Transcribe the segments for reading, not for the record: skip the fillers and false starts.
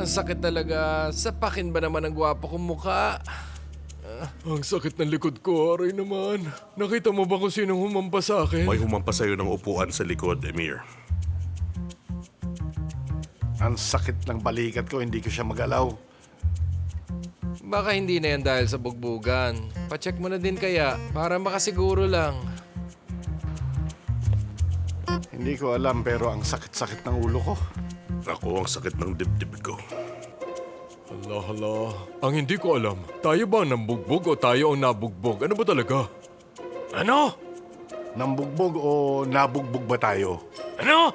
Ang sakit talaga. Sapakin ba naman ang gwapo kong mukha? Ang sakit ng likod ko, aray naman. Nakita mo ba kung sinong humampas sa akin? May humampas sa'yo ng upuan sa likod, Emir. Ang sakit ng balikat ko, hindi ko siya magalaw. Baka hindi na yan dahil sa bugbugan. Pacheck mo na din kaya, para makasiguro lang. Hindi ko alam pero ang sakit-sakit ng ulo ko. Ako ang sakit ng dibdib ko. Hala. Ang hindi ko alam, tayo ba ang nambugbog o tayo ang nabugbog? Ano ba talaga? Ano? Nambugbog o nabugbog ba tayo? Ano?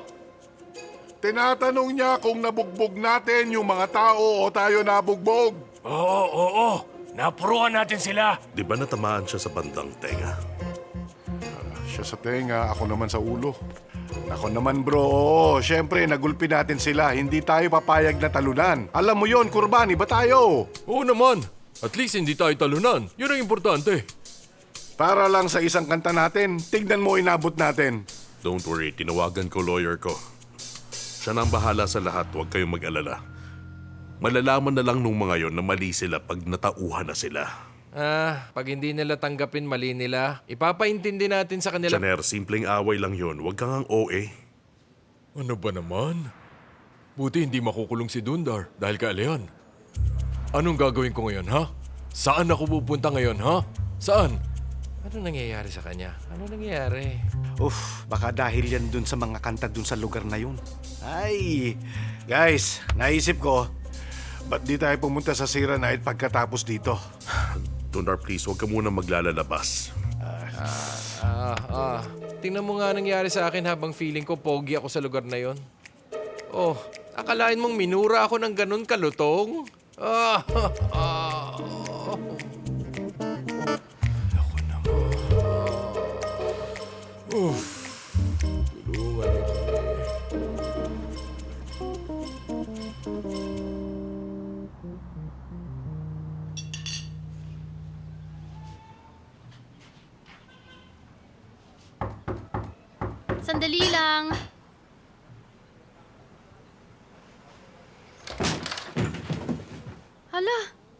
Tinatanong niya kung nabugbog natin yung mga tao o tayo nabugbog. Oo. Napuruan natin sila. Di ba natamaan siya sa bandang tenga? Siya sa tenga, ako naman sa ulo. Ako naman bro, syempre nagulpi natin sila. Hindi tayo papayag na talunan. Alam mo yon, Kurban, iba tayo. Oo naman. At least hindi tayo talunan. Yun ang importante. Para lang sa isang kanta natin, tignan mo inabot natin. Don't worry, tinawagan ko lawyer ko. Siya na ang bahala sa lahat, huwag kayong mag-alala. Malalaman na lang nung mga yon na mali sila pag natauhan na sila. Pag hindi nila tanggapin mali nila, ipapaintindi natin sa kanila. Janer, simpleng away lang yon. Huwag kang ang OA. Ano ba naman? Buti hindi makukulong si Dundar dahil kay Alihan. Anong gagawin ko ngayon, ha? Saan ako pupunta ngayon, ha? Saan? Ano nangyayari sa kanya? Ano nangyayari? Baka dahil yan dun sa mga kanta dun sa lugar na yun. Ay, guys, naisip ko, ba't di tayo pumunta sa Sira Night pagkatapos dito? Dundar, please, huwag ka muna maglalabas. Tingnan mo nga nangyari sa akin habang feeling ko pogi ako sa lugar na yon. Oh, akalain mong minura ako ng ganun kalutong? Ako naman. Tulungan mo kami. Sandali lang. Hala,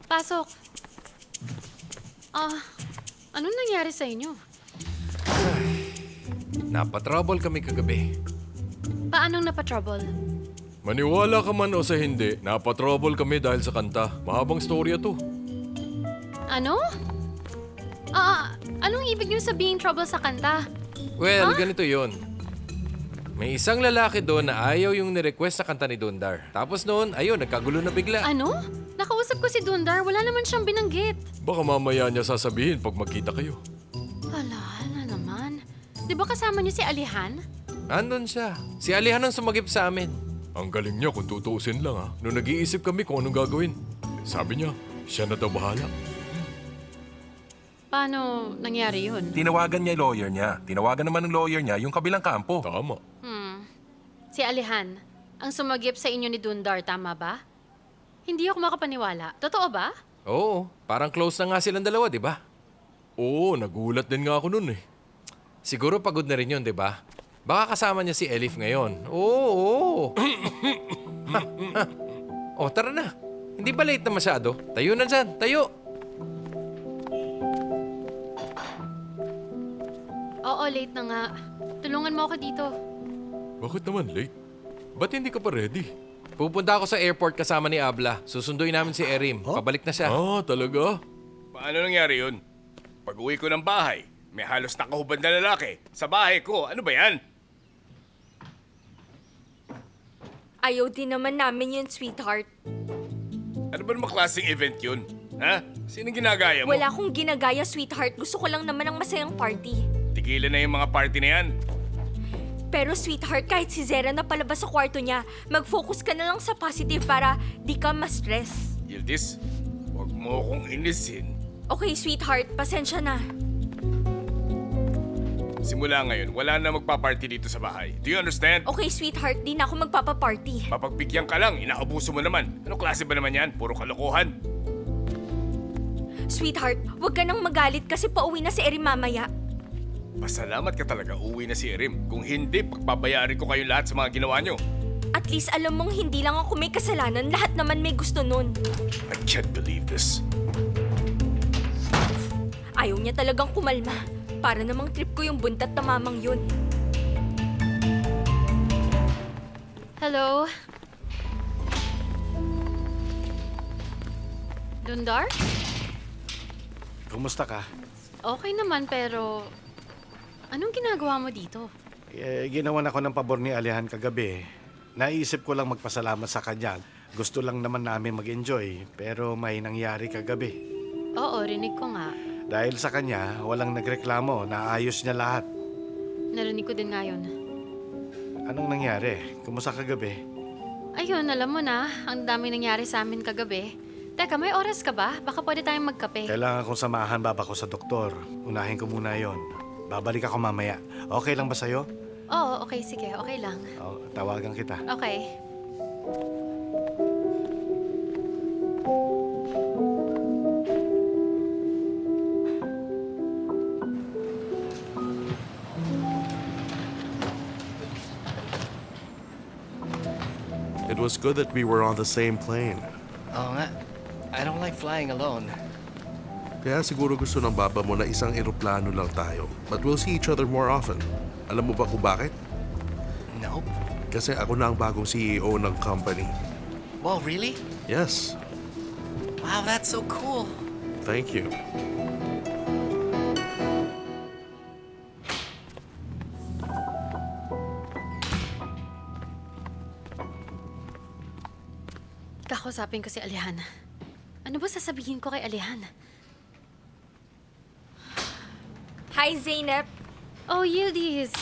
pasok. Anong nangyari sa inyo? Napatrouble kami kagabi. Paanong napatrouble? Maniwala ka man o sa hindi, napatrouble kami dahil sa kanta. Mahabang storya to. Ano? Anong ibig niyo sabihin trouble sa kanta? Well, ganito yon. May isang lalaki doon na ayaw yung nirequest sa kanta ni Dundar. Tapos noon, ayun, nagkagulo na bigla. Ano? Nakausap ko si Dundar, wala naman siyang binanggit. Baka mamaya niya sasabihin pag magkita kayo. Hala na naman. Di ba kasama niyo si Alihan? Andun siya. Si Alihan ang sumagip sa amin. Ang galing niya kung tutuusin lang ha. Noong nag-iisip kami kung anong gagawin. Sabi niya, siya na daw bahala. Paano nangyari yun? Tinawagan niya yung lawyer niya. Tinawagan naman ng lawyer niya yung kabilang kampo. Tama. Si Alihan, ang sumagip sa inyo ni Dundar, tama ba? Hindi ako makapaniwala. Totoo ba? Oo, parang close na nga silang dalawa, di ba? Oo, nagulat din nga ako nun eh. Siguro pagod na rin yun, di ba? Baka kasama niya si Elif ngayon. Oo. Oh, tara na. Hindi ba late na masyado? Tayo na dyan, tayo. Oo, late na nga. Tulungan mo ako dito. Bakit naman late? Ba't hindi ka pa ready? Pupunta ako sa airport kasama ni Abla. Susunduin namin si Erim. Pabalik na siya. Talaga? Paano nangyari yun? Pag uwi ko ng bahay, may halos nakahubad na lalaki. Sa bahay ko, ano ba yan? Ayaw din naman namin yun, sweetheart. Ano ba namang klaseng event yun? Ha? Sinong ginagaya mo? Wala akong ginagaya, sweetheart. Gusto ko lang naman ng masayang party. Tigilan na yung mga party na yan. Pero sweetheart, kahit si Zera na palabas sa kwarto niya, mag-focus ka na lang sa positive para di ka ma-stress. Yildiz, huwag mo akong inisin. Okay, sweetheart, pasensya na. Simula ngayon, wala na magpa-party dito sa bahay. Do you understand? Okay, sweetheart, di na ako magpapaparty. Mapagbigyan ka lang, inaabuso mo naman. Anong klase ba naman yan? Puro kalokohan. Sweetheart, huwag ka nang magalit kasi pauwi na si Eri mamaya. Pasalamat ka talaga, uwi na si Erim. Kung hindi, pagbabayarin ko kayo lahat sa mga ginawa nyo. At least alam mong hindi lang ako may kasalanan, lahat naman may gusto nun. I can't believe this. Ayaw niya talagang kumalma. Para namang trip ko yung buntat na mamang yun. Hello? Dundar? Kumusta ka? Okay naman pero... Anong ginagawa mo dito? Ginawan ako ng pabor ni Alihan kagabi. Naisip ko lang magpasalamat sa kanya. Gusto lang naman namin mag-enjoy, pero may nangyari kagabi. Oo, rinig ko nga. Dahil sa kanya, walang nagreklamo, naayos niya lahat. Narinig ko din ngayon. Anong nangyari? Kumusta kagabi? Ayun, alam mo na, ang dami nangyari sa amin kagabi. Teka, may oras ka ba? Baka pwede tayong magkape. Kailangan kong samahan baba ko sa doktor. Unahin ko muna yon. Babalik ako mamaya. Okay lang ba sa'yo? Oo, okay, sige, okay lang. Tawagan kita. Okay. It was good that we were on the same plane. Oo nga. I don't like flying alone. Kaya siguro gusto ng baba mo na isang eroplano lang tayo. But we'll see each other more often. Alam mo ba kung bakit? Nope. Kasi ako na ang bagong CEO ng company. Whoa, really? Yes, Wow, that's so cool. thank you. Kakausapin ko si Alihan. Ano ba sasabihin ko kay Alihan? Hi, Zainab. Oh, Yildiz.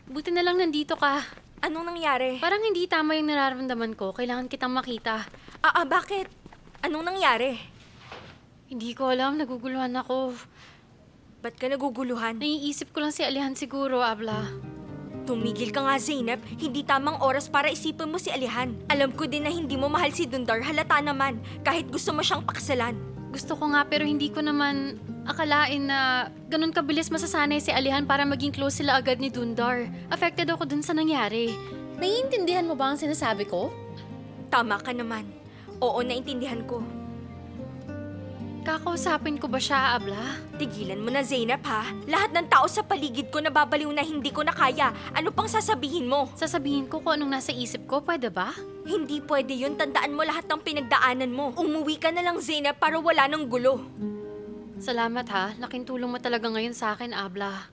Buti na lang nandito ka. Anong nangyari? Parang hindi tama yung nararamdaman ko. Kailangan kitang makita. Bakit? Anong nangyari? Hindi ko alam. Naguguluhan ako. Ba't ka naguguluhan? Naiisip ko lang si Alihan siguro, Abla. Tumigil ka nga, Zainab. Hindi tamang oras para isipin mo si Alihan. Alam ko din na hindi mo mahal si Dundar. Halata naman. Kahit gusto mo siyang paksalan. Gusto ko nga pero hindi ko naman akalain na ganun kabilis masasanay si Alihan para maging close sila agad ni Dundar. Affected ako dun sa nangyari. Naiintindihan mo ba ang sinasabi ko? Tama ka naman. Oo, naintindihan ko. Kakausapin ko ba siya, Abla? Tigilan mo na, Zainab, ha? Lahat ng tao sa paligid ko nababaliw na hindi ko na kaya. Ano pang sasabihin mo? Sasabihin ko kung anong nasa isip ko, pwede ba? Hindi pwede yun. Tandaan mo lahat ng pinagdaanan mo. Umuwi ka na lang, Zainab, para wala ng gulo. Salamat ha. Laking tulong mo talaga ngayon sa akin, Abla.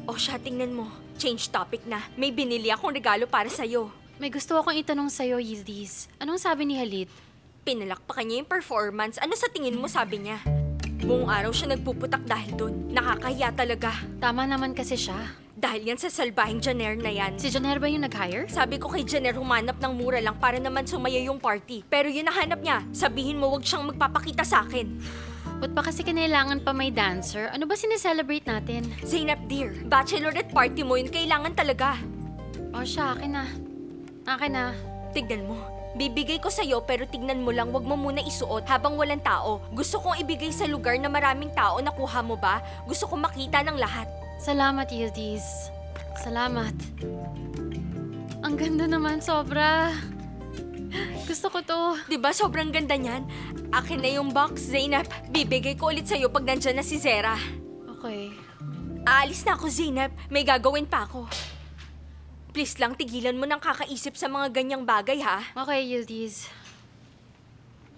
O siya, tingnan mo. Change topic na. May binili akong regalo para sa'yo. May gusto akong itanong sa'yo, Yildiz. Anong sabi ni Halit? Pinalakpakan niya yung performance. Ano sa tingin mo, sabi niya? Buong araw siya nagpuputak dahil dun. Nakakahiya talaga. Tama naman kasi siya. Dahil yan sa salbahing Janer na yan. Si Janer ba yung nag-hire? Sabi ko kay Janer humanap ng mura lang para naman sumaya yung party. Pero yun nahanap niya. Sabihin mo wag siyang magpapakita sa akin. Ba't pa kasi kinailangan pa may dancer? Ano ba sineselebrate natin? Zainab dear, bachelorette party mo yun kailangan talaga. O siya, akin na. Akin na. Tignan mo. Bibigay ko sa'yo pero tignan mo lang wag mo muna isuot habang walang tao. Gusto kong ibigay sa lugar na maraming tao. Nakuha mo ba? Gusto kong makita ng lahat. Salamat, Yildiz. Salamat. Ang ganda naman, sobra. Gusto ko to. Diba sobrang ganda niyan? Akin na yung box, Zainab. Bibigay ko ulit sa'yo pag nandyan na si Zera. Okay. Aalis na ako, Zainab. May gagawin pa ako. Please lang, tigilan mo ng kakaisip sa mga ganyang bagay, ha? Okay, Yildiz.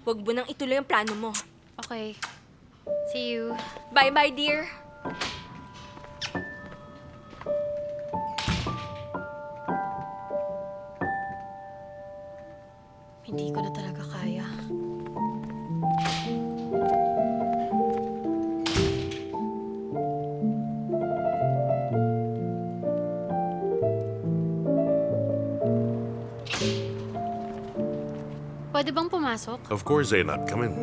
Huwag mo nang ituloy ang plano mo. Okay. See you. Bye-bye, dear. Hindi ko na talaga kaya. Pwede bang pumasok? Of course, Zainab. Come in.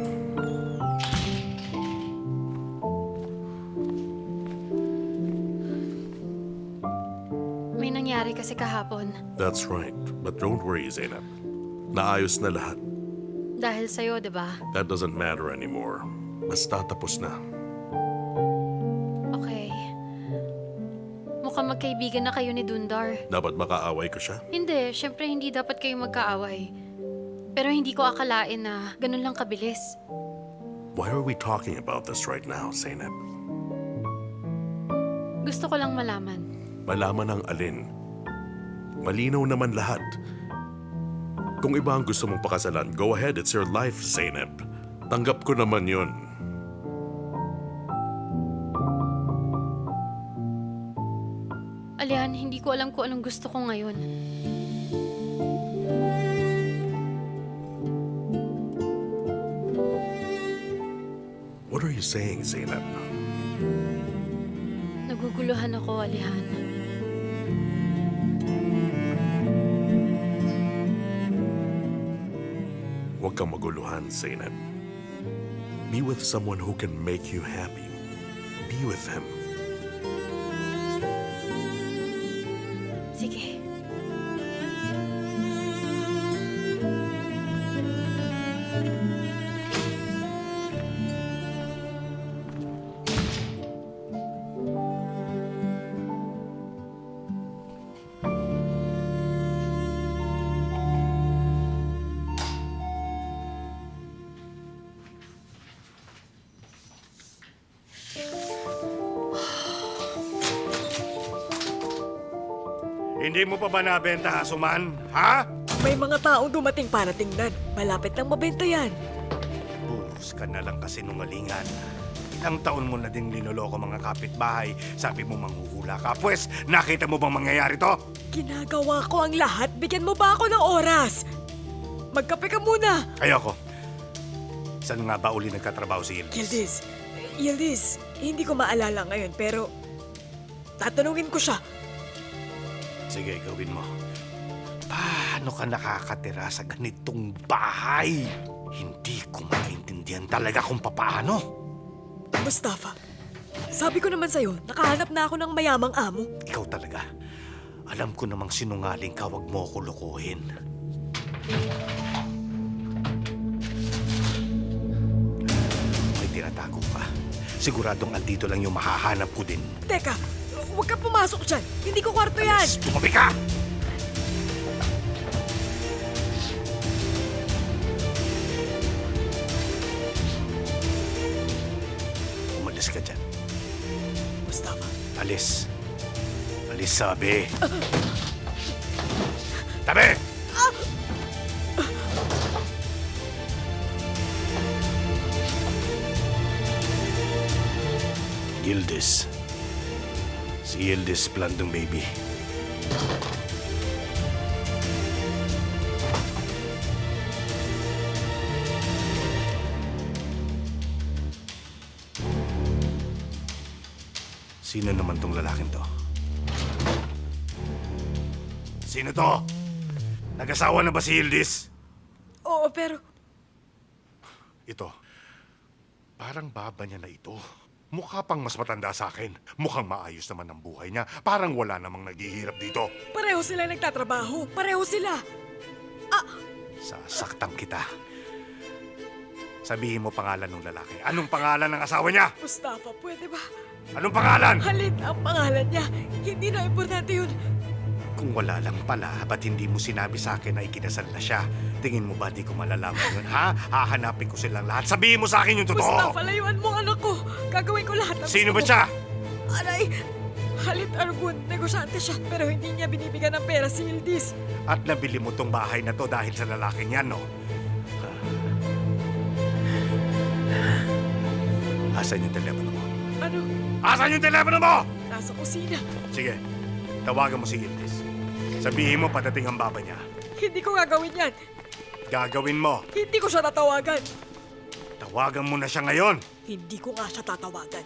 May nangyari kasi kahapon. That's right. But don't worry, Zainab. Naayos na lahat. Dahil sa'yo, di ba? That doesn't matter anymore. Basta tapos na. Okay. Mukhang magkaibigan na kayo ni Dundar. Dapat makaaway ko siya. Hindi, syempre hindi dapat kayo magkaaway. Pero hindi ko akalain na ganun lang kabilis. Why are we talking about this right now, Zainab? Gusto ko lang malaman. Malaman ang alin. Malinaw naman lahat. Kung iba ang gusto mong pakasalan, go ahead, it's your life, Zainab. Tanggap ko naman yun. Alihan, hindi ko alam kung anong gusto ko ngayon. What are you saying, Zainab? Naguguluhan ako, Alihan. Huwag kang maguluhan, Zainab. Be with someone who can make you happy. Be with him. Sige. Hindi mo pa ba nabenta, Asuman? Ha? May mga taong dumating para tingnan. Malapit nang mabenta yan. Buhos ka na lang kasi nungalingan. Ilang taon mo na ding linoloko mga kapitbahay. Sabi mo manghuhula ka. Pwes, nakita mo bang mangyayari to? Ginagawa ko ang lahat. Bigyan mo ba ako ng oras? Magkape ka muna. Ayoko. Saan nga ba uli nagkatrabaho si Yildiz? Yildiz, hindi ko maalala ngayon pero tatanungin ko siya. Sige, gawin mo. Paano ka nakakatira sa ganitong bahay? Hindi ko maintindihan talaga kung papaano. Mustafa, sabi ko naman sa'yo, nakahanap na ako ng mayamang amo. Ikaw talaga. Alam ko namang sinungaling ka, wag mo ako lukuhin. May tinatago ka. Siguradong andito lang yung mahahanap ko din. Teka, huwag ka pumasok dyan. Hindi ko kwarto yan. Tumabi ka! Umalis ka dyan. Mustafa, Alis. Alis sabi. Tabi! Yildiz. Si Yildiz Plandong baby. Sino naman tong lalaking to? Sino to? Nag-asawa na ba si Yildiz? oo pero Ito. Parang baba niya na ito. Mukha pang mas matanda sa akin. Mukhang maayos naman ang buhay niya. Parang wala namang naghihirap dito. pareho sila nagtatrabaho. Pareho sila. Sasaktan kita. Sabihin mo pangalan ng lalaki. Anong pangalan ng asawa niya? Mustafa, pwede ba? Anong pangalan? Halit ang pangalan niya. Hindi na importante yun. Kung wala lang pala, ba't hindi mo sinabi sa akin na ikinasal na siya? Tingin mo ba di ko malalaman yun, ha? Hahanapin ko silang lahat. Sabihin mo sa akin yung totoo! Mustafa, layuan mo ang anak ko. Gagawin ko lahat ng Sino ba gusto siya? mo. Aray! Halit Argun, negosyante siya pero hindi niya binibigyan ng pera si Yildiz. At nabili mo tong bahay na to dahil sa lalaking yan, no? Asan yung telepono mo? Ano? Asan yung telepono mo? Nasa kusina. Sige, tawagan mo si Yildiz. Sabihin mo patating ang baba niya. Hindi ko gagawin yan. Gagawin mo. Hindi ko siya tatawagan. Tawagan mo na siya ngayon. Hindi ko nga siya tatawagan.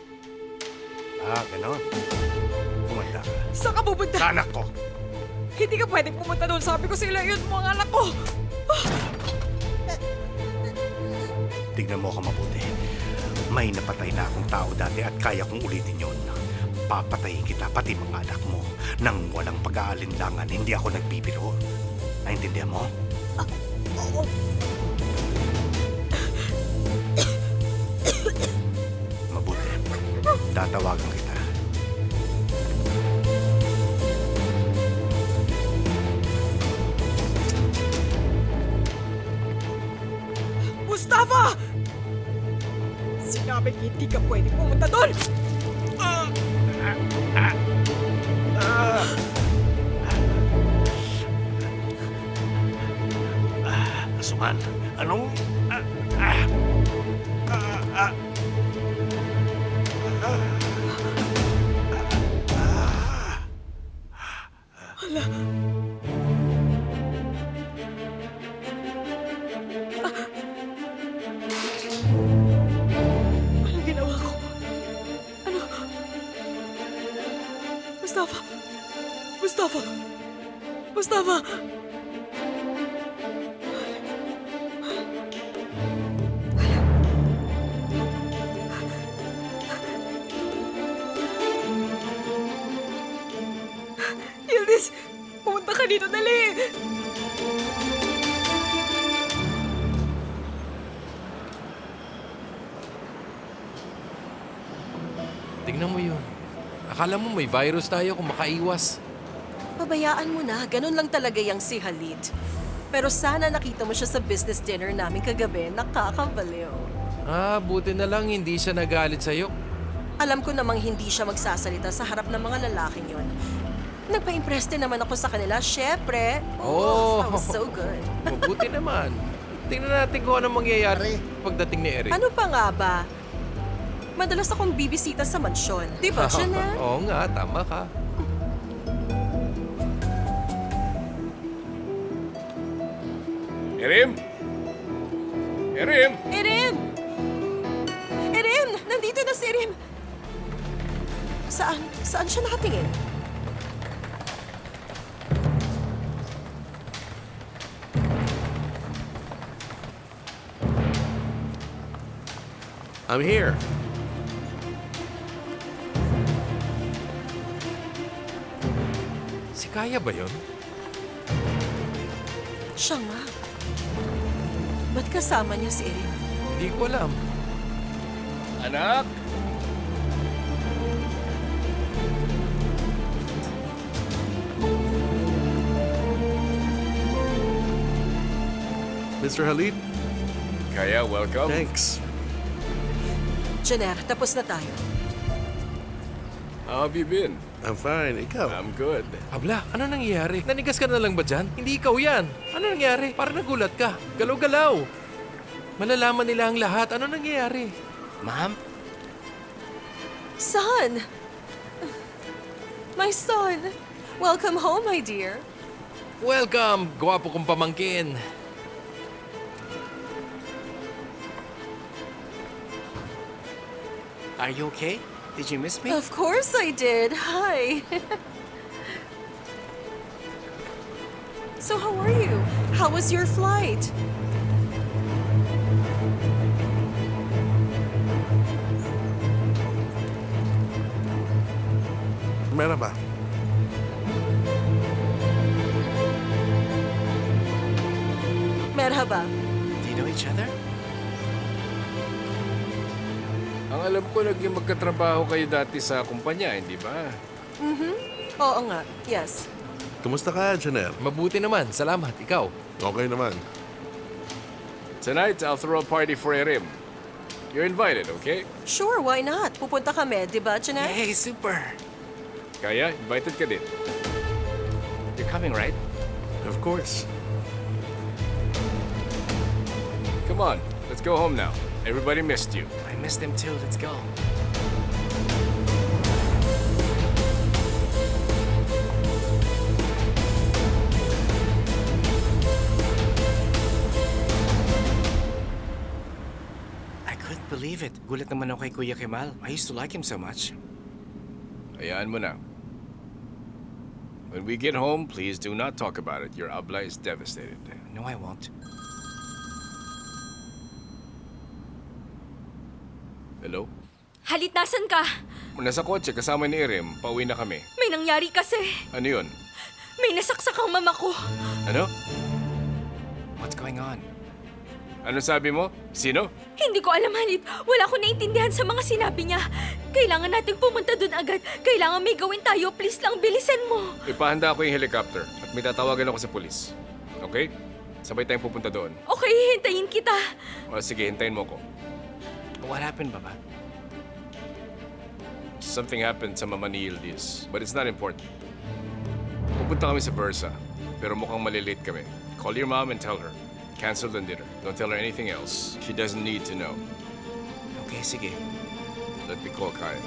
Ganon. Kumanda ka. Saan ka pupunta? Sa anak ko. Hindi ka pwedeng pumunta doon. Sabi ko sila yun mo ang anak ko. Tignan mo ako mabuti. May napatay na akong tao dati at kaya kong ulitin yun. Papatayin kita, pati mga anak mo. Nang walang pag-aalinlangan, hindi ako nagbibiro. Naintindihan mo? Oo. Mabuti. Tatawagan kita. Mustafa! Sinabing hindi ka pwede pumunta doon! Asuman, anong... Anong ginawa ko? Ano? Mustafa! Mustafa! Mustafa! Yildiz! Pumunta ka dito, dali! Tingnan mo yun. Akala mo may virus tayo kung makaiwas. Pabayaan mo na, ganun lang talaga yung si Halid. Pero sana nakita mo siya sa business dinner namin kagabi, nakakabaliw. Ah, buti na lang hindi siya nagalit sa'yo. Alam ko namang hindi siya magsasalita sa harap ng mga lalaking yun. Nagpa-impress din naman ako sa kanila, syempre. Oh. That was so good. Mabuti naman. Tingnan natin kung ano mangyayari pagdating ni Eric. Ano pa nga ba? Madalas akong bibisita sa mansyon. Di ba, Janelle? Oo nga, tama ka. Erim? Erim? Erin! Erin! Nandito na si Erin! Saan? Saan siya nakatingin? I'm here. Si Kaya ba yun? Siya nga. Ba't kasama niya si Erin? Hindi ko alam. Anak? Mr. Halid? Kaya, welcome. Thanks. Jenner, tapos na tayo. How have you been? I'm fine. Ikaw? I'm good. Abla, ano nangyayari? Nanigas ka na lang ba dyan? Hindi ikaw yan. Ano nangyayari? Parang nagulat ka. Galaw-galaw. Malalaman nila ang lahat. Ano nangyayari? Mom? Son! My son! Welcome home, my dear. Welcome, gwapo kong pamangkin. Are you okay? Did you miss me? Of course I did. Hi. So how are you? How was your flight? Merhaba. Merhaba. Do you know each other? Ang alam ko, naging magkatrabaho kayo dati sa kumpanya, hindi ba? Oo nga. Yes. Kumusta ka, Janelle? Mabuti naman, salamat. Ikaw? Okay naman. Tonight, I'll throw a party for Erim. You're invited, okay? Sure, why not? Pupunta kami, di ba, Jeanette? Hey, super! Kaya, invited ka din. You're coming, right? Of course. Come on, let's go home now. Everybody missed you. I missed them too. Let's go. I couldn't believe it. Gulat naman ako kay Kuya Kemal. I used to like him so much. Hayaan mo na. When we get home, please do not talk about it. Your abla is devastated. No, I won't. Hello? Halit, nasan ka? Nasa kotse, kasama ni Erim. Pauwi na kami. May nangyari kasi. Ano yun? May nasaksak ang mama ko. Ano? What's going on? Ano sabi mo? Sino? Hindi ko alam, Halit. Wala ko naintindihan sa mga sinabi niya. Kailangan nating pumunta doon agad. Kailangan may gawin tayo. Please lang, bilisan mo. Ipahanda ko yung helicopter at may tatawagan ako sa pulis. Okay? Sabay tayong pupunta doon. Okay, hintayin kita. O sige, hintayin mo ko. What happened, Baba? Something happened sa Mama ni Yildiz, but it's not important. Pupunta kami sa Bursa, pero mukhang malilate kami. Call your mom and tell her. Cancel the dinner. Don't tell her anything else. She doesn't need to know. Okay, sige. Let me call Kaya.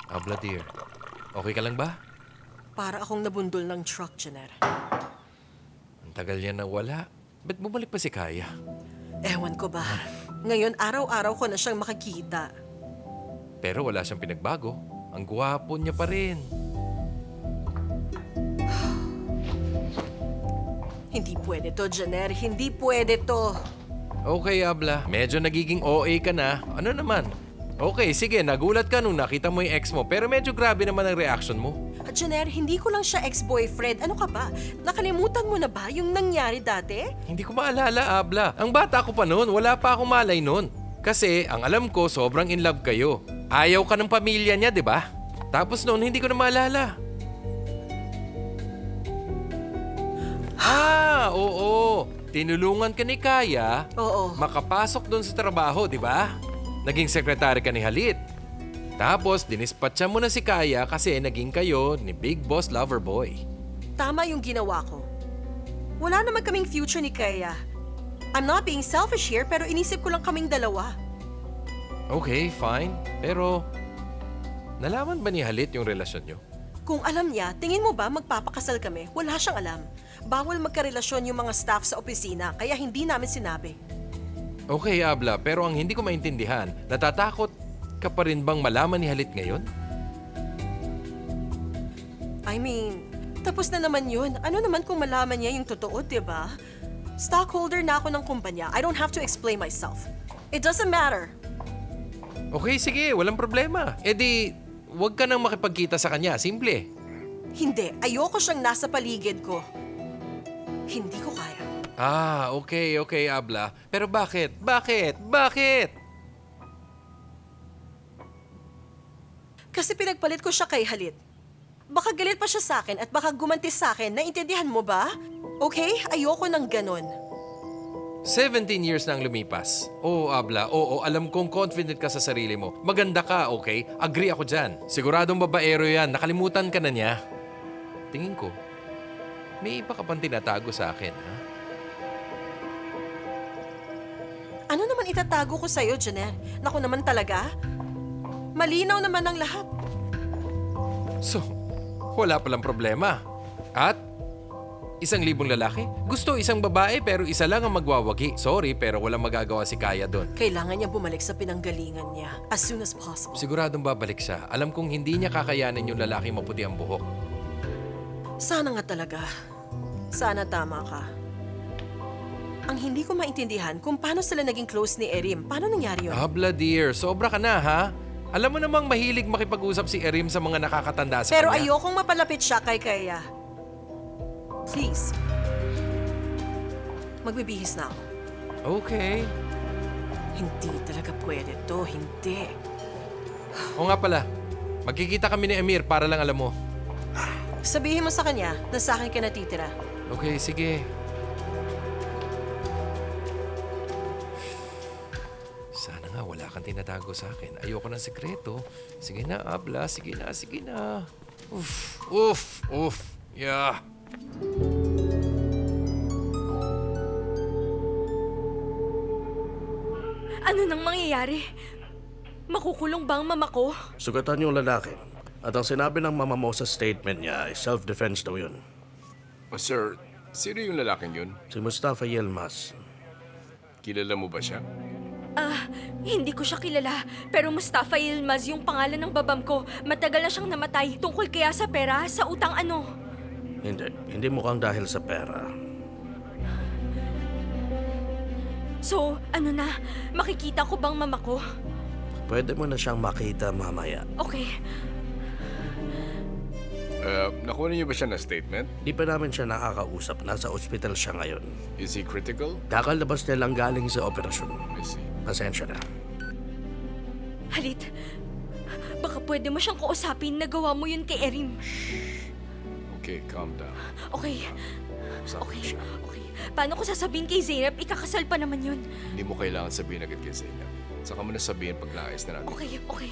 Abla dear, okay ka lang ba? Para akong nabundol ng truck, Jenner. Ang tagal niya nang wala. Ba't bumalik pa si Kaya? Ewan ko ba. Ngayon, araw-araw ko na siyang makikita. Pero wala siyang pinagbago. Ang gwapo niya pa rin. Hindi pwede to, Jenner. Hindi pwede to. Okay, Abla. Medyo nagiging OA ka na. Ano naman? Okay, sige. Nagulat ka nung nakita mo yung ex mo. Pero medyo grabe naman ang reaction mo. At Jenner, hindi ko lang siya ex-boyfriend. Ano ka ba? Nakalimutan mo na ba yung nangyari dati? Hindi ko maalala, Abla. Ang bata ko pa noon. Wala pa akong malay noon. Kasi ang alam ko, sobrang in love kayo. Ayaw ka ng pamilya niya, di ba? Tapos noon, hindi ko na maalala. Oo. Tinulungan ka ni Kaya Oo. makapasok doon sa trabaho, di ba? Naging sekretary ka ni Halit. Tapos, dinispatcha mo na si Kaya kasi naging kayo ni Big Boss Loverboy. Tama yung ginawa ko. Wala naman kaming future ni Kaya. I'm not being selfish here, pero inisip ko lang kaming dalawa. Okay, fine. Pero, nalaman ba ni Halit yung relasyon nyo? Kung alam niya, tingin mo ba magpapakasal kami? Wala siyang alam. Bawal magkarelasyon yung mga staff sa opisina, kaya hindi namin sinabi. Okay, Abla, pero ang hindi ko maintindihan, natatakot ka pa rin bang malaman ni Halit ngayon? I mean, tapos na naman yun. Ano naman kung malaman niya yung totoo, di ba? Stockholder na ako ng kumpanya. I don't have to explain myself. It doesn't matter. Okay, sige, walang problema. E di, huwag ka nang makipagkita sa kanya. Simple. Hindi, ayoko siyang nasa paligid ko. Hindi ko kaya. Okay, Abla. Pero bakit? Kasi pinagpalit ko siya kay Halit. Baka galit pa siya sa akin at baka gumanti sa akin. Naintindihan mo ba? Okay? Ayoko ng ganon. 17 years na ang lumipas. Oo, Abla. Oo, alam kong confident ka sa sarili mo. Maganda ka, okay? Agree ako dyan. Siguradong babaero yan. Nakalimutan ka na niya. Tingin ko, may iba ka pang tinatago sa akin, ha? Ano naman itatago ko sa'yo, Janelle? Naku naman talaga. Malinaw naman ang lahat. So, wala palang problema. At, 1,000 lalaki? Gusto 1 babae pero isa lang ang magwawagi. Sorry, pero walang magagawa si Kaya doon. Kailangan niya bumalik sa pinanggalingan niya as soon as possible. Siguradong babalik siya. Alam kong hindi niya kakayanin yung lalaki maputi ang buhok. Sana nga talaga. Sana tama ka. Ang hindi ko maintindihan kung paano sila naging close ni Erim. Paano nangyari yun? Abla dear, sobra ka na ha? Alam mo namang mahilig makipag-usap si Erim sa mga nakakatanda sa Pero kanya. ayokong mapalapit siya kay Kaya. Please. Magbibihis na ako. Okay. Hindi talaga pwede to. Hindi. O nga pala, magkikita kami ni Amir para lang alam mo. Sabihin mo sa kanya na sa akin ka natitira. Okay, sige. Sana nga wala kang tinatago sa akin. Ayoko ng sekreto. Sige na, Abla. Sige na. Oof. Yeah. Ano nang mangyayari? Makukulong ba ang mama ko? Sugatan yung lalaki. At ang sinabi ng mama mo sa statement niya ay self-defense daw yun. Oh, sir, sino yung lalaking yun? Si Mustafa Yilmaz. Kilala mo ba siya? Hindi ko siya kilala. Pero Mustafa Yilmaz yung pangalan ng babam ko. Matagal na siyang namatay. Tungkol kaya sa pera? Sa utang ano? Hindi mukhang dahil sa pera. So, ano na? Makikita ko bang mama ko? Pwede mo na siyang makita mamaya. Okay. Nakuha niyo ba siya na statement? Di pa namin siya nakakausap. Nasa ospital siya ngayon. Is he critical? Kakalabas niya lang galing sa operasyon. I see. Pasensya na. Halit, baka pwede mo siyang kausapin. Nagawa mo yun kay Erin. Okay, calm down. Okay. Usapin Okay. siya. Okay. Paano ko sasabihin kay Zainab? Ikakasal pa naman yun. Hindi mo kailangan sabihin agad kay Zainab. Saka mo na sabihin pag naayos na natin. Okay, okay.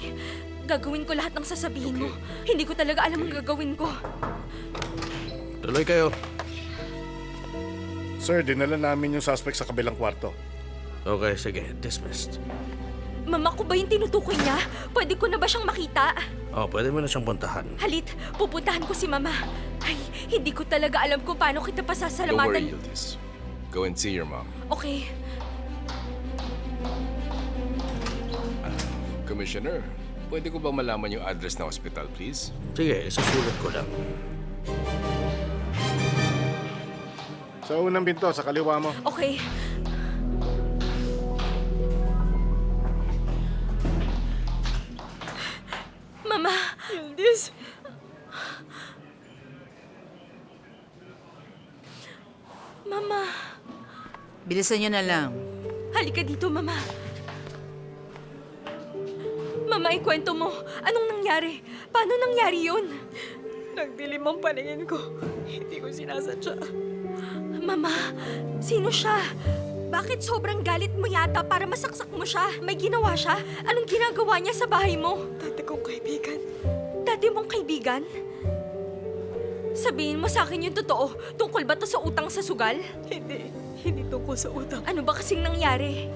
Gagawin ko lahat ng sasabihin mo. Okay. Hindi ko talaga alam ang gagawin ko. Tuloy kayo. Sir, dinala namin yung suspect sa kabilang kwarto. Okay, sige. Dismissed. Mama ko ba yung tinutukoy niya? Pwede ko na ba siyang makita? Oh, pwede mo na siyang puntahan. Halit, pupuntahan ko si Mama. Ay, hindi ko talaga alam kung paano kita Don't worry, pasasalamatan. Yildiz. Go and see your mom. Okay. Commissioner, pwede ko ba malaman yung address ng hospital, please? Sige, isusulat ko lang. Sa unang pinto, sa kaliwa mo. Okay. Mama! Yildiz, Mama! Bilisan niyo na lang. Halika dito, Mama. Mama, ikwento mo. Anong nangyari? Paano nangyari yun? nagdilim ang paningin ko. Hindi ko sinasadya. Mama, sino siya? Bakit sobrang galit mo yata para masaksak mo siya? May ginawa siya? Anong ginagawa niya sa bahay mo? Dati kong kaibigan. Dati mong kaibigan? Sabihin mo sa akin yung totoo. Tungkol ba to sa utang sa sugal? Hindi. Hindi tungkol sa utang. Ano ba kasing nangyari?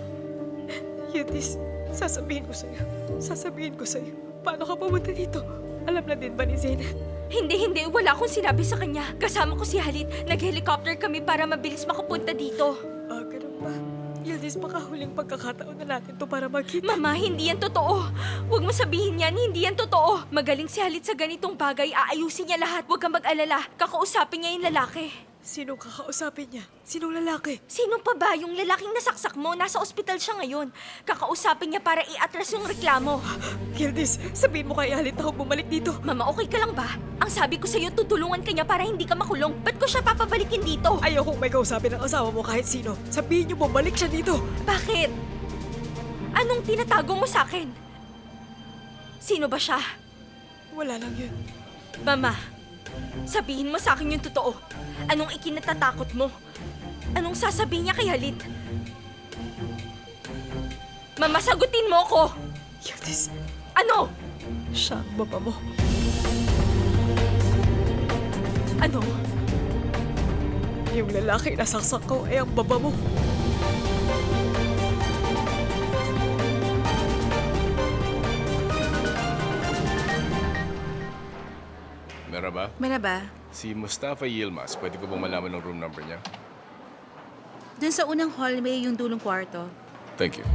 Yildiz, sasabihin ko sa'yo. Sasabihin ko sa'yo. Paano ka pumunta dito? Alam na din ba ni Zainab? Hindi. Wala akong sinabi sa kanya. Kasama ko si Halit. Nag-helicopter kami para mabilis makapunta dito. Ah, ganun ba? Yildiz, baka huling pagkakataon na natin to para magkita. Mama, hindi yan totoo. Huwag mo sabihin yan, hindi yan totoo. Magaling si Halit sa ganitong bagay, aayusin niya lahat. Huwag kang mag-alala. Kakausapin niya yung lalaki. Sinong kakausapin niya? Sinong lalaki? Sino pa ba yung lalaking nasaksak mo? Nasa ospital siya ngayon. Kakausapin niya para i-atras yung reklamo. Yildiz, sabihin mo kay Halit ako bumalik dito. Mama, okay ka lang ba? Ang sabi ko sa'yo, tutulungan ka niya para hindi ka makulong. Ba't ko siya papabalikin dito? Ayokong may kausapin ng asawa mo kahit sino. Sabihin niyo bumalik siya dito. Bakit? Anong tinatago mo sa akin? Sino ba siya? Wala lang yun. Mama, sabihin mo sa akin yung totoo. Anong ikinatatakot mo? Anong sasabihin niya kay Halit? Mama, sagutin mo ko! Yildiz, Ano? siya ang baba mo. Ano? Yung lalaki na saksak ko ay ang baba mo. Merhaba? Merhaba. Si Mustafa Yilmaz, pwede ko bang malaman ng room number niya? Dun sa unang hallway yung dulong kwarto. Thank you.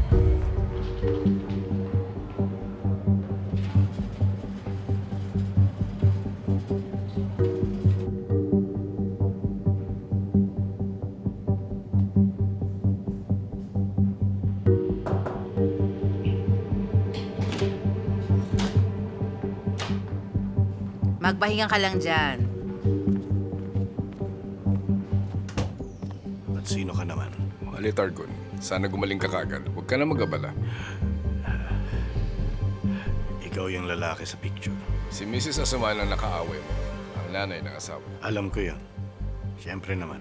Magpahinga ka lang dyan. At sino ka naman? Halit Argun, sana gumaling ka kagad. Huwag ka na mag-abala. Ikaw yung lalaki sa picture. Si Mrs. Asuman ang nakaaway mo. Ang nanay ng asawa. Alam ko yun. Siyempre naman.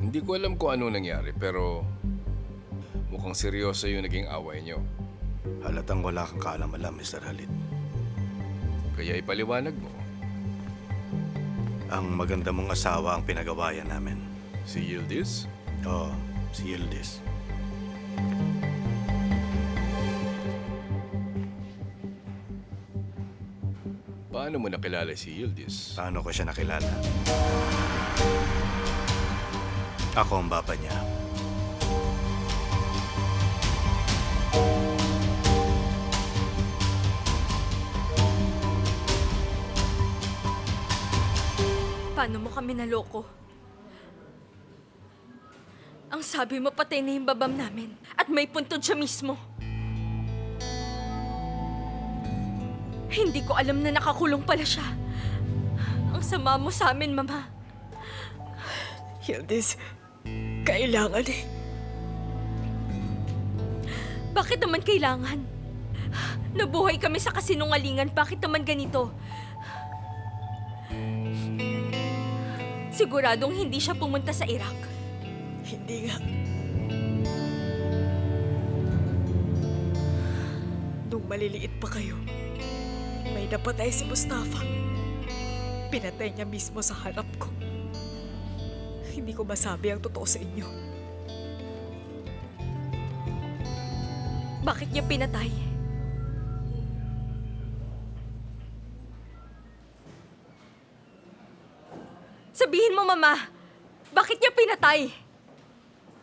Hindi ko alam kung ano nangyari, pero mukhang seryoso yung naging away niyo. Halatang wala kang kaalam-alam, Mr. Halit. Kaya ipaliwanag mo. Ang maganda mong asawa ang pinagawayan namin. Si Yildiz? Oo, si Yildiz. Paano mo nakilala si Yildiz? Paano ko siya nakilala? Ako ang baba niya. Paano mo kami naloko? Ang sabi mo, patay na yung babam namin. At may puntod siya mismo. Hindi ko alam na nakakulong pala siya. Ang sama mo sa amin, Mama. Yildiz, kailangan eh. Bakit naman kailangan? Nabuhay kami sa kasinungalingan. Bakit naman ganito? Siguradong hindi siya pumunta sa Iraq. Hindi nga. Nung maliliit pa kayo, may napatay si Mustafa. Pinatay niya mismo sa harap ko. Hindi ko masabi ang totoo sa inyo. Bakit niya pinatay? Sabihin mo, Mama, bakit niya pinatay?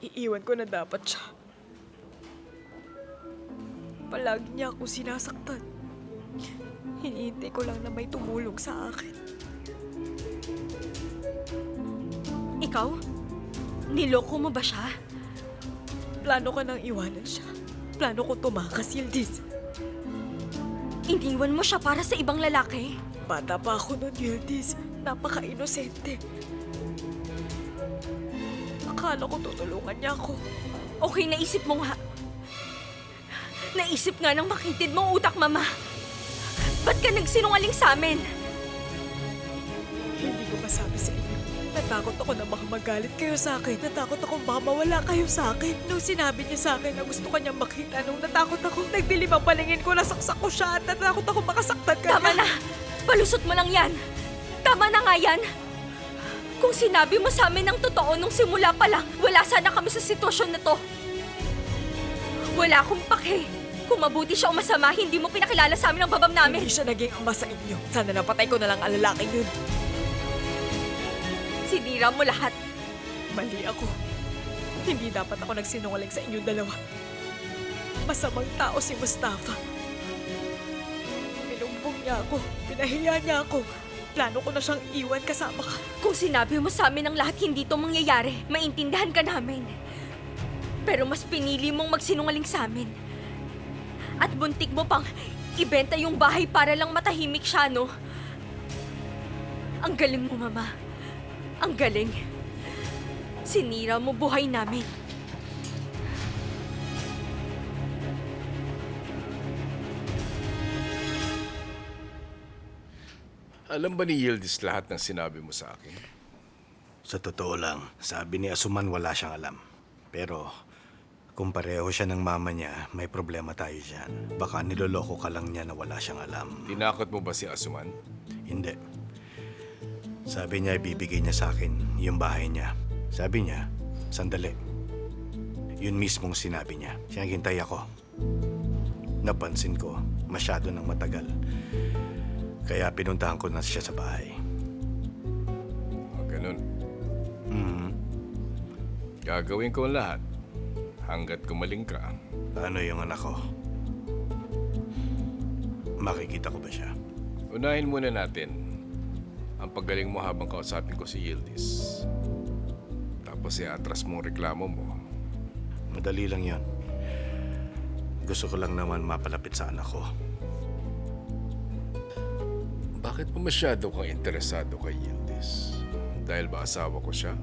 Iiwan ko na dapat siya. Palagi niya ako sinasaktan. Hinihintay ko lang na may tumulong sa akin. Ikaw? Niloko mo ba siya? Plano ka nang iwanan siya. Plano ko tumakas, Yildiz. Iniwan mo siya para sa ibang lalaki? Bata pa ako noon, Yildiz. Napaka-inosente. Akala ko tutulungan niya ako. Okay, naisip mo nga. Naisip nga ng makitid mong utak, Mama. Ba't ka nagsinungaling sa amin? Hindi ko masabi sa inyo. Natakot ako na baka magalit kayo sa akin. Natakot ako baka mawala kayo sa akin. Nung sinabi niya sa akin na gusto kanyang makita, nung natakot ako, nagdilim ang palingin ko, nasaksak ko siya at natakot ako makasaktan ka Tama na! Palusot mo lang yan! Tama na nga yan! Kung sinabi mo sa amin ng totoo nung simula pa lang, wala sana kami sa sitwasyon na to. Wala akong pake. Kung mabuti siya o masama, hindi mo pinakilala sa amin ang babam namin. Hindi siya naging ama sa inyo. Sana napatay ko na lang ang lalaking yun. Sinira mo lahat. Mali ako. Hindi dapat ako nagsinungaling sa inyong dalawa. Masamang tao si Mustafa. Pinumbong niya ako. Pinahiya niya ako. Plano ko na siyang iwan kasama ka. Kung sinabi mo sa amin ang lahat, hindi to mangyayari. Maintindihan ka namin. Pero mas pinili mong magsinungaling sa amin. At buntik mo pang ibenta yung bahay para lang matahimik siya, no? Ang galing mo, Mama. Ang galing. Sinira mo buhay namin. Alam ba ni Yildiz lahat ng sinabi mo sa akin? Sa totoo lang, sabi ni Asuman wala siyang alam. Pero kung pareho siya ng mama niya, may problema tayo dyan. Baka niloloko ka lang niya na wala siyang alam. Tinakot mo ba si Asuman? Hindi. Sabi niya ibibigay niya sa akin yung bahay niya. Sabi niya, sandali. Yun mismong sinabi niya. Sinagintay ako. Napansin ko, masyado nang matagal. Kaya pinuntahan ko na siya sa bahay. Ganun. Mm-hmm. Gagawin ko ang lahat. Hanggat gumaling ka. Ano yung anak ko? Makikita ko ba siya? Unahin muna natin ang paggaling mo habang kausapin ko si Yildiz. Tapos i-atras mo ang reklamo mo. Madali lang yon. Gusto ko lang naman mapalapit sa anak ko. Bakit mo masyado kang interesado kay Yildiz? Dahil ba asawa ko siya?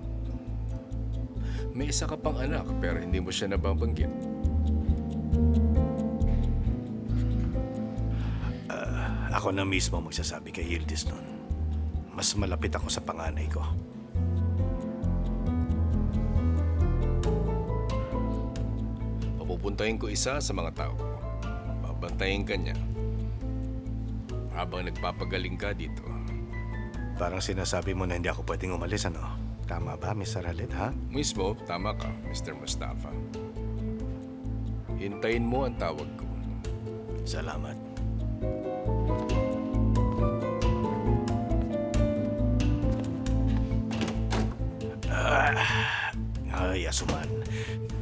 May isa ka pang anak pero hindi mo siya nababanggit. Ako na mismo magsasabi kay Yildiz nun. Mas malapit ako sa panganay ko. Papupuntahin ko isa sa mga tao ko. Babantayin ka niya. Habang nagpapagaling ka dito. Parang sinasabi mo na hindi ako pwedeng umalis, ano? Tama ba, Mr. Alit, ha? Mismo, tama ka, Mr. Mustafa. Hintayin mo ang tawag ko. Salamat. Ay, Asuman.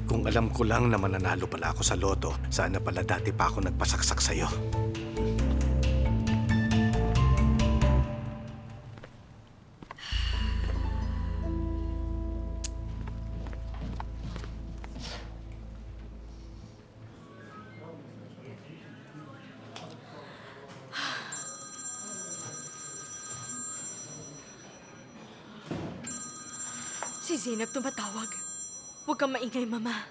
Kung alam ko lang na mananalo pala ako sa loto, sana pala dati pa ako nagpasaksak sa'yo. Si Zainab tumatawag. Huwag kang maingay, Mama.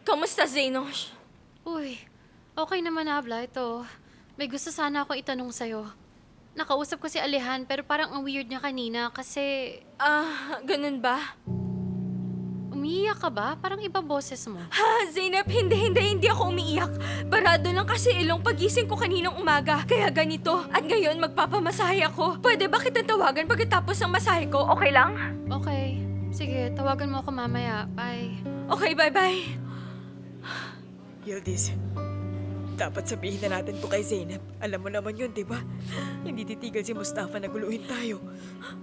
Kamusta, Zainosh? Uy, okay naman Abla, ito. May gusto sana ako itanong sa'yo. Nakausap ko si Alihan pero parang ang weird niya kanina kasi Ganun ba? umiiyak ka ba? Parang iba boses mo. Ha, Zainab, hindi ako umiiyak. Barado lang kasi ilong pagising ko kaninang umaga. Kaya ganito. At ngayon, magpapamasahe ako. Pwede ba kitang tawagan pagkatapos ng masahe ko? Okay lang? Okay. Sige, tawagan mo ako mamaya. Bye. Okay, bye-bye. Yildiz, dapat sabihin na natin to kay Zainab. Alam mo naman yun, di ba? Hindi titigil si Mustafa na guluhin tayo.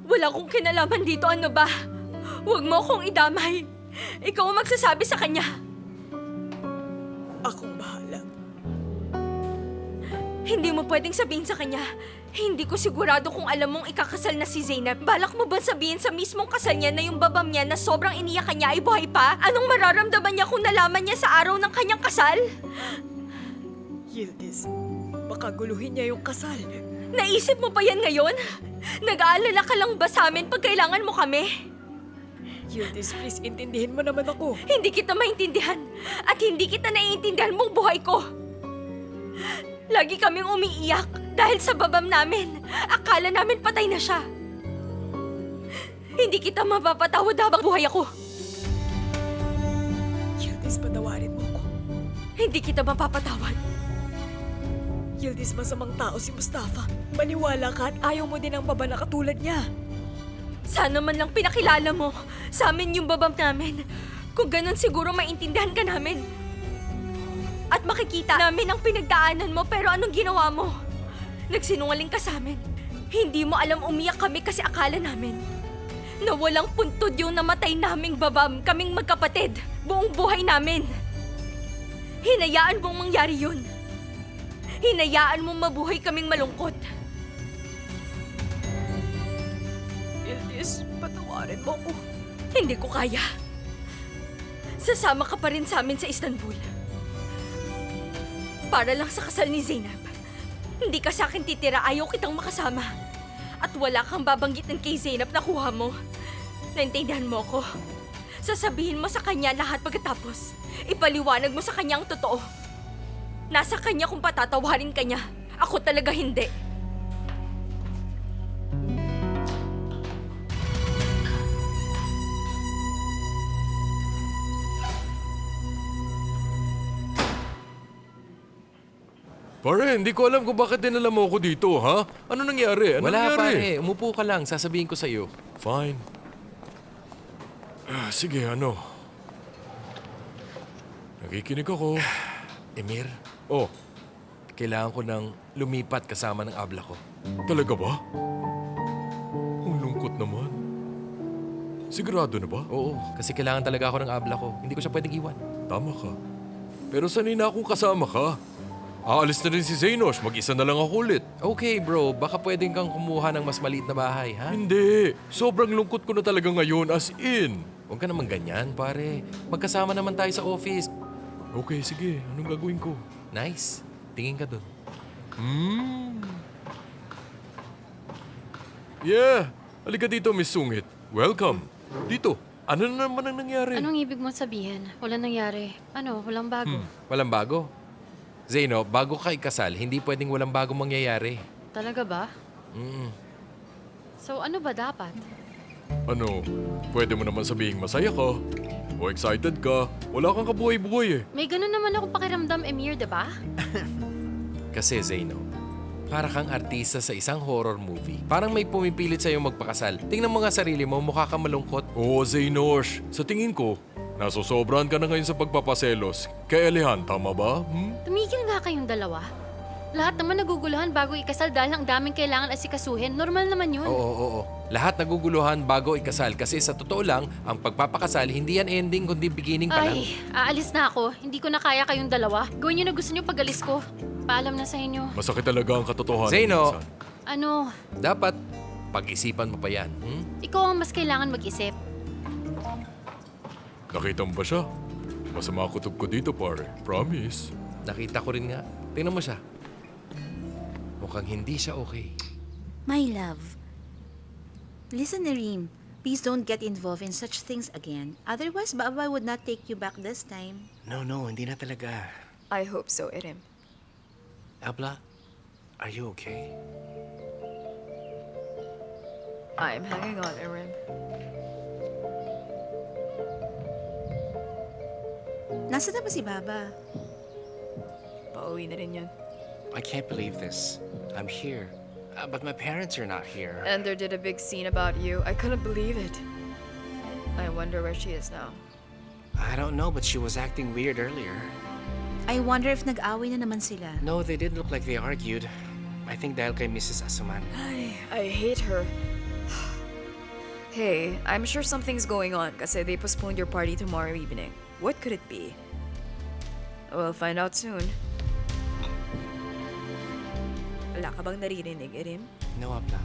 Wala akong kinalaman dito, ano ba? Huwag mo akong idamay. Ikaw ang magsasabi sa kanya. Akong bahala. Hindi mo pwedeng sabihin sa kanya. Hindi ko sigurado kung alam mong ikakasal na si Zainab. Balak mo ba sabihin sa mismong kasal niya na yung babam niya na sobrang iniyak niya ay buhay pa? Anong mararamdaman niya kung nalaman niya sa araw ng kanyang kasal? Yildiz, baka guluhin niya yung kasal. Naisip mo pa yan ngayon? Nag-aalala ka lang ba sa amin pag kailangan mo kami? Yildiz, please, intindihin mo naman ako. Hindi kita maintindihan at hindi kita naiintindihan mong buhay ko. Lagi kaming umiiyak dahil sa babam namin. Akala namin patay na siya. Hindi kita mapapatawad habang buhay ako. Yildiz, patawarin mo ako. Hindi kita mapapatawad. Yildiz, masamang tao si Mustafa. Maniwala ka at ayaw mo din ang baba na katulad niya. Sana man lang pinakilala mo sa amin yung babam namin. Kung ganun siguro maintindihan ka namin. At makikita namin ang pinagdaanan mo pero anong ginawa mo? Nagsinungaling ka sa amin. Hindi mo alam umiyak kami kasi akala namin na walang puntod yung namatay naming babam, kaming magkapatid, buong buhay namin. Hinayaan mong mangyari yun. Hinayaan mong mabuhay kaming malungkot. Yildiz, patawarin mo ako. Hindi ko kaya. Sasama ka pa rin sa amin sa Istanbul. Para lang sa kasal ni Zainab. Hindi ka sa akin titira, ayaw kitang makasama. At wala kang babanggitin kay Zainab na kuha mo. Naintindihan mo ako. Sasabihin mo sa kanya lahat pagkatapos. Ipaliwanag mo sa kanya ang totoo. Nasa kanya kung patatawarin ka niya. Ako talaga hindi. Pare, hindi ko alam kung bakit dinala mo ako dito, ha? Ano nangyari? Ano Wala nangyari? pare, umupo ka lang. Sasabihin ko sa'yo. Fine. Sige, ano? Nakikinig ako. Emir, Oh, kailangan ko ng lumipat kasama ng abla ko. talaga ba? Ang lungkot naman. Sigurado na ba? Oo, kasi kailangan talaga ako ng abla ko. Hindi ko siya pwedeng iwan. Tama ka. Pero sanay na akong kasama ka. Aalis na rin si Zaynosh. Mag-isa na lang ako ulit. Okay bro, baka pwedeng kang kumuha ng mas maliit na bahay, ha? Hindi. Sobrang lungkot ko na talaga ngayon as in. Huwag ka naman ganyan, pare. Magkasama naman tayo sa office. Okay, sige. Anong gagawin ko? Nice. Tingin ka dun. Yeah. Halika dito, Miss Sungit. Welcome. Dito. Ano na naman ang nangyari? Anong ibig mong sabihin? Walang nangyari. Ano, walang bago. Walang bago. Zeno, bago ka ikasal, hindi pwedeng walang bagong mangyayari. Talaga ba? So ano ba dapat? Ano? Pwede mo naman sabihin masaya ka. O excited ka. Wala kang kabuhay-buhay eh. May ganun naman akong pakiramdam, Emir, diba? Kasi Zeno, para kang artista sa isang horror movie. Parang may pumipilit sa'yo magpakasal. Tingnan mo nga sarili mo, mukha kang malungkot. Oo, Zaynosh. Sa tingin ko, nasosobrahan ka na ngayon sa pagpapaselos. Kay Alihan, tama ba? Tumigil nga kayong dalawa. Lahat naman naguguluhan bago ikasal dahil ang daming kailangan asikasuhin. Normal naman yun. Oo. Lahat naguguluhan bago ikasal kasi sa totoo lang, ang pagpapakasal hindi yan ending kundi beginning pa lang. Ay, aalis na ako. Hindi ko na kaya kayong dalawa. Gawin niyo na gusto niyo pag-alis ko. Paalam na sa inyo. Masakit talaga ang katotohanan. Zeno! minsan. Ano, Dapat pag-isipan mo pa yan. ikaw ang mas kailangan mag-isip. Nakita mo ba siya? Masama kutob ko dito, pare. Promise. Nakita ko rin nga. Tingnan mo siya. Mukhang hindi siya okay. My love, Listen, Nareem. Please don't get involved in such things again. Otherwise, Baba would not take you back this time. No, hindi na talaga. I hope so, Irim. Abla, are you okay? I'm hanging on, Irim. Nasa na ba si Baba? Pauwi na rin yun. I can't believe this. I'm here. But my parents are not here. Ender did a big scene about you. I couldn't believe it. I wonder where she is now. I don't know, but she was acting weird earlier. I wonder if nag-away na naman sila. No, they didn't look like they argued. I think dahil kay Mrs. Asuman. I hate her. Hey, I'm sure something's going on kasi they postponed your party tomorrow evening. What could it be? We'll find out soon. Wala ka bang naririnig, Irim? No, Abla.